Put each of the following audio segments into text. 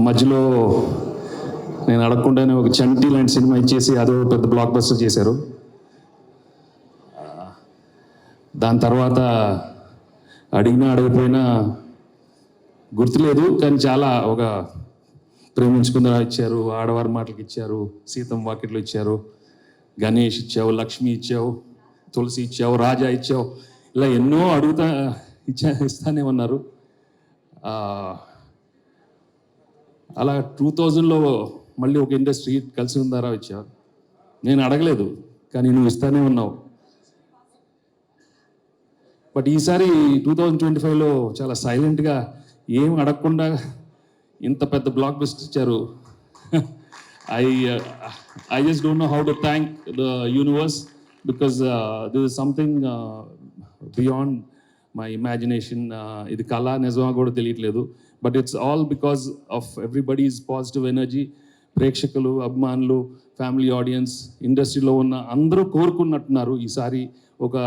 మధ్యలో నేను అడగకుండానే ఒక చంటి లాంటి సినిమా ఇచ్చేసి అదో పెద్ద బ్లాక్ బస్టర్ చేశారు. దాని తర్వాత అడిగినా అడగపోయినా గుర్తులేదు, కానీ చాలా ఒక ప్రేమించుకుందా ఇచ్చారు, ఆడవారి మాటలకు ఇచ్చారు, సీతం వాకిట్లు ఇచ్చారు, గణేష్ ఇచ్చావు, లక్ష్మి ఇచ్చావు, తులసి ఇచ్చావు, రాజా ఇచ్చావు, ఇలా ఎన్నో ఇస్తానే ఉన్నారు. అలా 2000లో మళ్ళీ ఒక ఇండస్ట్రీ కలిసి ఉందారా ఇచ్చావు. నేను అడగలేదు, కానీ నువ్వు ఇస్తానే ఉన్నావు. బట్ ఈసారి 2025లో చాలా సైలెంట్గా ఏం అడగకుండా ఇంత పెద్ద బ్లాక్ బస్టర్ ఇచ్చారు. I just don't know how to thank the universe, because this is something beyond my imagination. ఇది కళ నిజమా కూడా తెలియట్లేదు, but it's all because of everybody's positive energy. ప్రేక్షకులు, అభిమానులు, ఫ్యామిలీ ఆడియన్స్, ఇండస్ట్రీలో ఉన్న అందరూ కోరుకున్నట్టున్నారు ఈసారి ఒక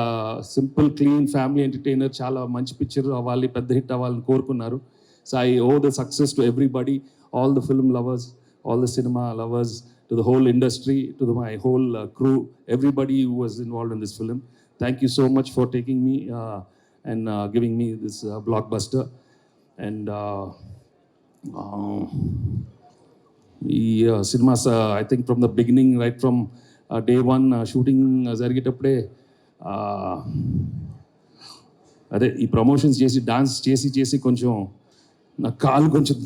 సింపుల్ క్లీన్ ఫ్యామిలీ ఎంటర్టైనర్, చాలా మంచి పిక్చర్ అవ్వాలి, పెద్ద హిట్ అవ్వాలని కోరుకున్నారు. So I owe the success to everybody, all the film lovers, all the cinema lovers, to the whole industry, to my whole crew, everybody who was involved in this film. Thank you so much for taking me and giving me this blockbuster. And cinemas, I think from the beginning, right from day one, shooting జరిగేటప్పుడే అదే ఈ promotions చేసి dance చేసి కొంచెం నా కాలు కొంచెం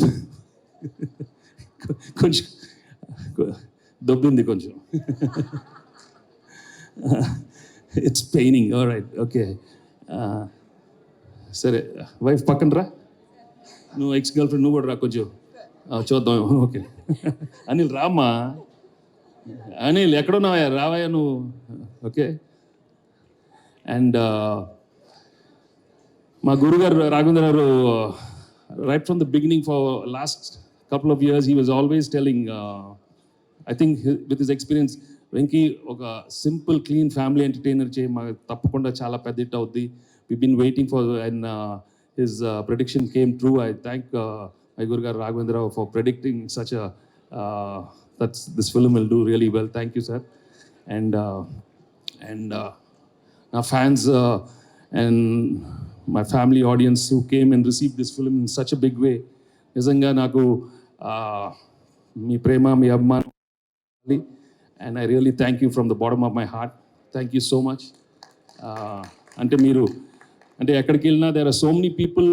దొబ్బింది కొంచెం. It's paining. Right, okay. సరే, వైఫ్ పక్కన రా, నువ్వు ఎక్స్ గర్ల్ ఫ్రెండ్ నువ్వు కూడా రా, కొంచెం చూద్దాం. ఓకే అనిల్ రామ్మా, అనిల్ ఎక్కడున్నావా, రావయ్యా నువ్వు. ఓకే. అండ్ మా గురుగారు రాఘవేంద్ర గారు, right from the beginning, for last couple of years, he was always telling, I think with his experience, Venky ఒక సింపుల్ క్లీన్ ఫ్యామిలీ ఎంటర్టైనర్ చేయి, మాకు తప్పకుండా చాలా పెద్ద హిట్ అవుద్ది. we've been waiting for, and his prediction came true. I thank my Guru Garu Raghavendra for predicting such a that this film will do really well. Thank you, sir. And our fans and my family audience who came and received this film in such a big way, నిజంగా నాకు మీ ప్రేమ, మీ అభిమానం, and I really thank you from the bottom of my heart. Thank you so much. అంటే మీరు అంటే ఎక్కడికి వెళ్ళినా there are so many people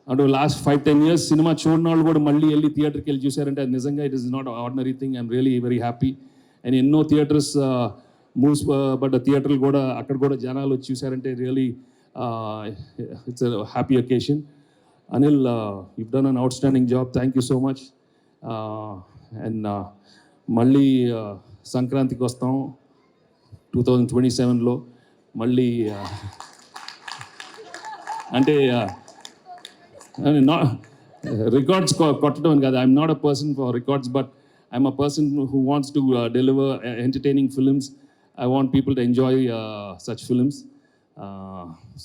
అంటే last 5-10 years cinema చూడని వాళ్ళు కూడా మళ్ళీ వెళ్ళి థియేటర్కి వెళ్ళి చూసారంటే అది నిజంగా it is not ordinary thing. I'm really very happy. And ఎన్నో థియేటర్స్ మూసిపడ్డ థియేటర్లు కూడా అక్కడ కూడా జనాలు వచ్చి చూసారంటే really it's a happy occasion. Anil, you've done an outstanding job. Thank you so much. And మళ్ళీ సంక్రాంతికి వస్తాం 2027లో మళ్ళీ. అంటే రికార్డ్స్ కొట్టడం అని కాదు, I'm not a person for records, but I'm a person who wants to deliver entertaining films. I want people to enjoy such films.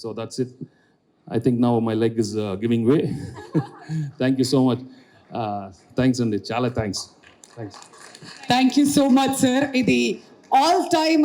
So that's it. I think now my leg is giving way. Thank you so much. Thanks, Andy. Chala thanks. Thank you so much, sir. Idi all time